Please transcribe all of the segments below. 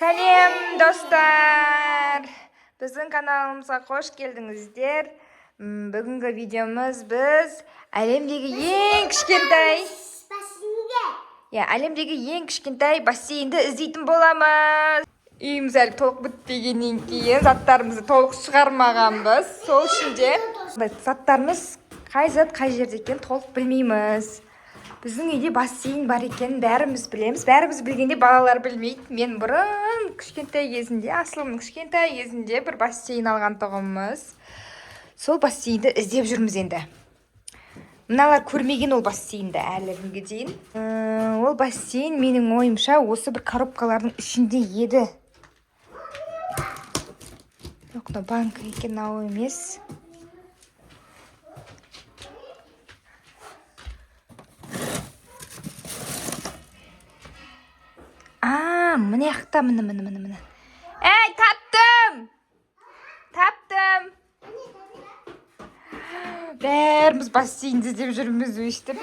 Сәлем достар! Біздің каналымызға қош келдіңіздер. Бүгінгі видеомыз біз әлемдегі ең кішкентай бассейнді іздейтін боламыз. Үйіміз әлі толық бітпегеннен кейін заттарымызды толық шығармағанбыз. Сол үшін де заттарымыз қай зат қай жерде екенін толық білмейміз. Біздің үйде бассейн бар екенін бәріміз білеміз. Бәріміз білгенде балалар білмейді. Мен бұрын кішкентай кезінде, Асылымның кішкентай кезінде бір бассейн алған тұғымыз. Сол бассейнді іздеп жүрміз енді. Мыналар көрмеген ол бассейнді әлі күнге дейін. Ол бассейн менің ойымша осы бір коробкалардың ішінде еді. Жоқ, банка екен, ау емес. Міне яқта, міне. Әй, таптым! Бәріміз бассейнді іздеп жүрміз өйстіп.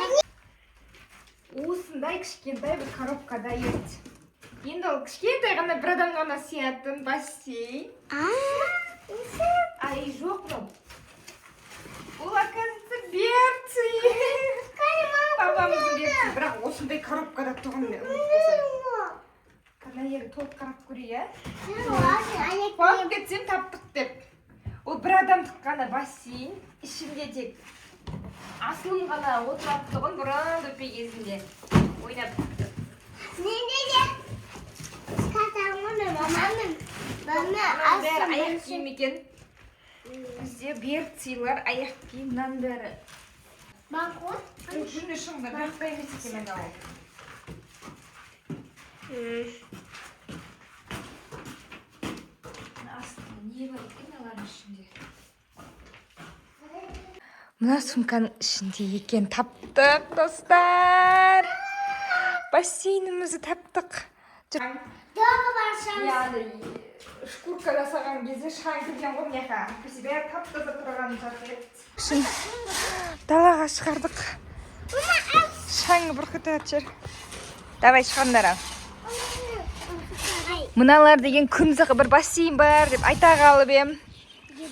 Осындай кішкентай бір коробкада еді. Енді ол кішкентай ғана бір адам ғана сиятын бассейн. Ай, жоқ бұл. Ол оказывается Берти. Папамыздың Берти, бірақ осындай коробкада тұғын мен. Канайері толып қарап көрейі. Қуанып кетсем таптық деп. Ол бір адамдық қана бассейн. Ішінде тек Асылым ғана отырып тұғын бұрын өпей кезінде. Ойнап тұқты. Бәрі аяқ киім екен. Бізде Бертилар аяқ киімнен бәрі. Жүні шыңда бірақ та емес екен мен ау. Не бар екен алардың ішінде? Мына сумканың ішінде екен, таптық, достар. Бассейнімізді таптық. Яғни шкурка жасаған кезде шаң кірген ғой мыняқа. Бәрі таптыда тұрған жатыр. Далаға шығардық. Шаңы бұрқыта жүр. Давай шығандара. Мыналар деген күнзақы бір бассейн бар деп айта қалып ем.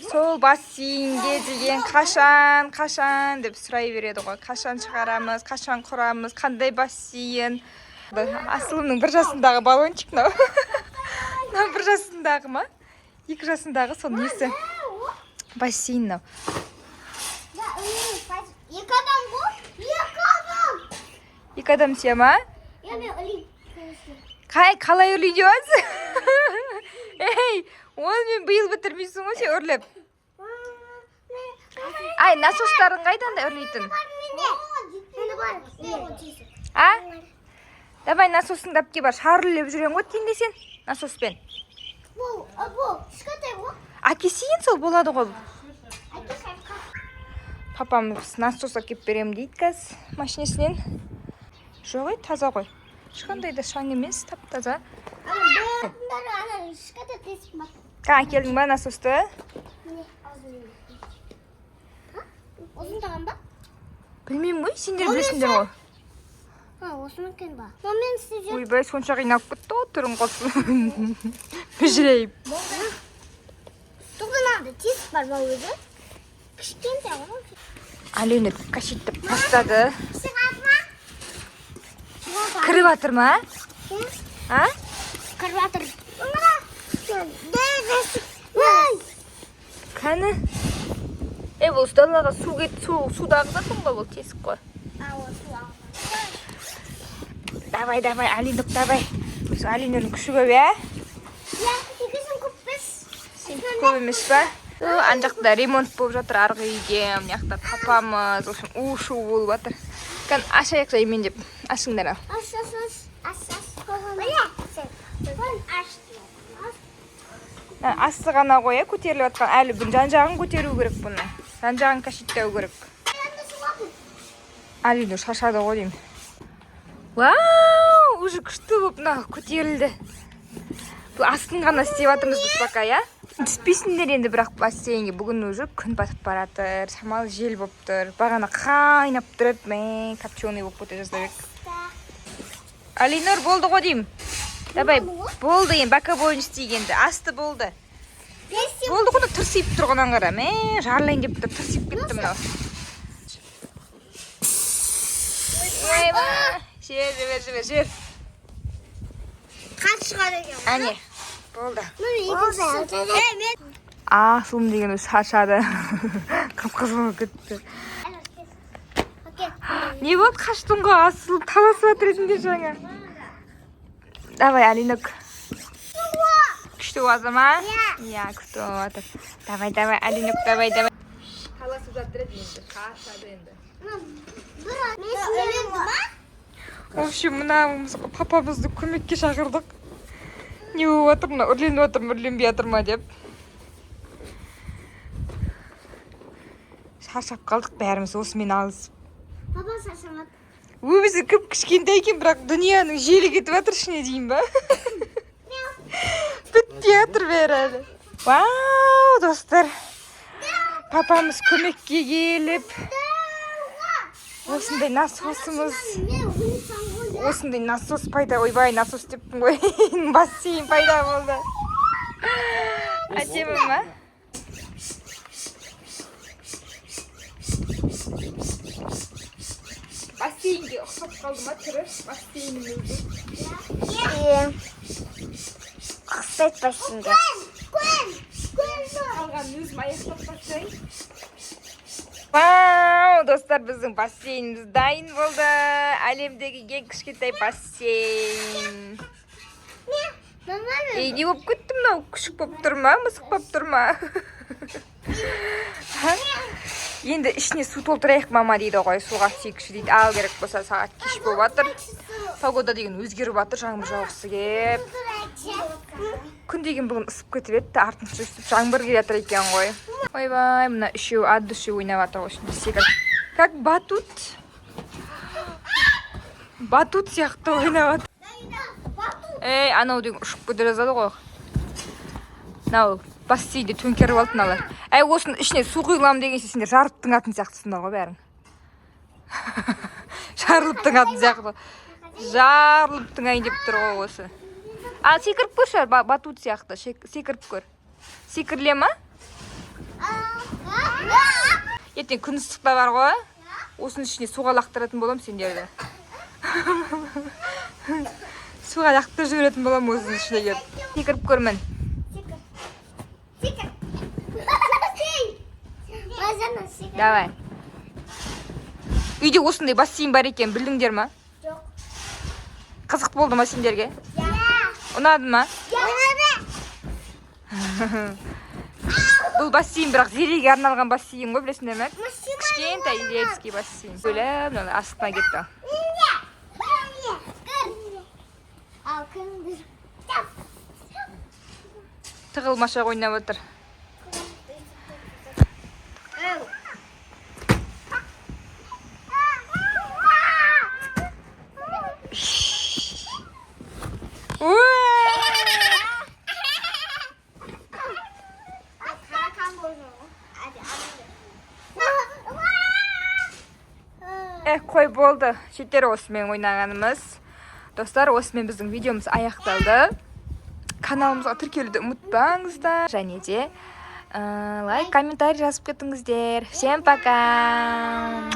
Сол бассейнге деген қашан деп сұрай береді ғой. Қашан шығарамыз, қашан құрамыз, қандай бассейн. Асылымның 1 жасындағы балончик мынау. Мынау 1 жасындағы ма? 2 жасындағы сол несі? Бассейн мынау. 2 адам ғой? 2 адам сия ма? Қалай өрлейдіңіз? Ей, оны мен биыл бітірмейсің ғой сен өрлеп. Ай, насостарын қайдан да өрлейтін? Давай насосыңды әпке бар, шар үрлеп жүрен ғой теңде сен насоспен. Әкесейін сол болады ғой. Папамыз насос әкеп берем дейді кәз машинесінен. Жоқ, таза ғой. Ешқандай да шаң емес, тап-таза. Әкелдің ба насосты? Осындаған ба? Білмеймін ғой, сендер білесіңдер ғой. Осының кен ба? Мен істеп жүр. Ойбай, сонша қинап кетті ғой, түрін қосын. Мүжірейіп. Тұғынады, тесік бар ба өзі? Кішкентай ғой. Алені кашеттіп бастады. Кіріп атыр ма? Кіріп атыр. Кәні? Бұл ұсталаға судағы затын ғой, бұл тесік қой. Давай, Алинық, давай. Алинердің күші көп, ә? Екесін көп біз. Сен көп емес ба? Анжақта ремонт болып жатыр арғы үйге. Яқта папамыз, у-шу болып жатыр. Кән ашайық жаймен деп, ашыңдар ал. Асты ғана қоя, көтеріліп атқан. Әлі бұн жан-жағын көтеру керек бұны. Жан-жағын кашеттеу керек. Алиді шашады ғой деймін. Вау, уже күшті болып көтерілді. Бұл астын ғана істеп атымыз біз бақа, я? Түспейсіңдер енді бірақ бассейнге. Бүгін уже күн батып баратыр, шамалы жел болып тұр. Бағана қайнап тұрып, копченый болып көте жаздабек. Алинор болды ғой деймін. Давай, болды енді, бака бойын істегенді. Асты болды. Болды құны тырсиып тұрғанан қара. Жарылайын деп тырсиып кетті мынау. Жер. Қат шығады екен. Әне, болды. Мен Асылым деген өзі шаршады. Қып-қызыл кетті. Не болды, қаштың ғой, асылым таласып отыр едіңдер жаңа. Давай, Алинок. Күшті оғазы ма? Иә, күшті оғатыр. Давай, Алинок, давай. Таласып жатыр еді енді, шаршады енді. В общем, мынамыз папамызды көмекке шақырдық. Не болып отыр, мына үрленіп отыр, үрленбей жатыр ма деп. Шаршап қалдық бәріміз осымен алысып. Папа шаршамады. Өзі кіп кішкентай екен, бірақ дүнияның желі кетіп жатыр ішіне дейін ба? Бітпей жатыр бәрі әлі. Вау, достар. Папамыз көмекке келіп. Осындай насос пайда. Ойбай, насос деппін ғой. Бассейн пайда болды. Әдемі ма? Бассейнге ұқсап қалды ма түрі? Бассейннің өзі. Қыспет бассейнге. Қалған өзім аяқтап бассейн. Вау, достар, біздің бассейніміз дайын болды. Әлемдегі ең кішкентай бассейн. Не болып кетті мынау? Күшік болып тұр ма? Мысық болып тұр ма? Енді ішіне су толтырайық мама дейді ғой, суға секші дейді. Ал керек болса сағат кеш болып жатыр. Погода деген өзгеріп жатыр, жаңбыр жауғысы кеп. Күн деген бүгін ысып кетіп еді, артынша үстіп жаңбыр келе жатыр екен ғой. Ойбай, мына үшеу ат дүшеу ойнап жатыр ғой ішінде секіріп. Как батут. Батут сияқты ойнап жатыр. Анау деген ұшып көтере жазады ғой. Нау бассейнде төңкеріп алды мыналар. Осының ішіне су құйылам дегенше сендер жарылыптың атын сияқтысыңдар ғой бәрің. Жарылыптың атын сияқты. Жарылыптың айын деп тұр ғой осы. Секіріп көрші, батут сияқты. Секіріп көр. Секірле ма? Ертең күн ыстықта бар ғой. Осының ішіне суға лақтыратын болам сендерді. Суға лақтырып жіберетін болам осының ішіне келіп. Секіріп көрмін. Давай. Үйде осындай бассейн бар екен, білдіңдер ма? Жоқ. Қызық болды ма сендерге? Ұнады ма? Бұл бассейн бірақ зереге арналған бассейн ғой, білесіңдер ме? Кішкентай детский бассейн. Бөліп, астына кетті. Тығылмаша ойнап отыр. Қой болды. Жетер осымен ойнағанымыз. Достар, осымен біздің видеомыз аяқталды. Каналымызға тіркелуді ұмытпаңыздар. Және де лайк, комментарий жазып кетіңіздер. Всем пока!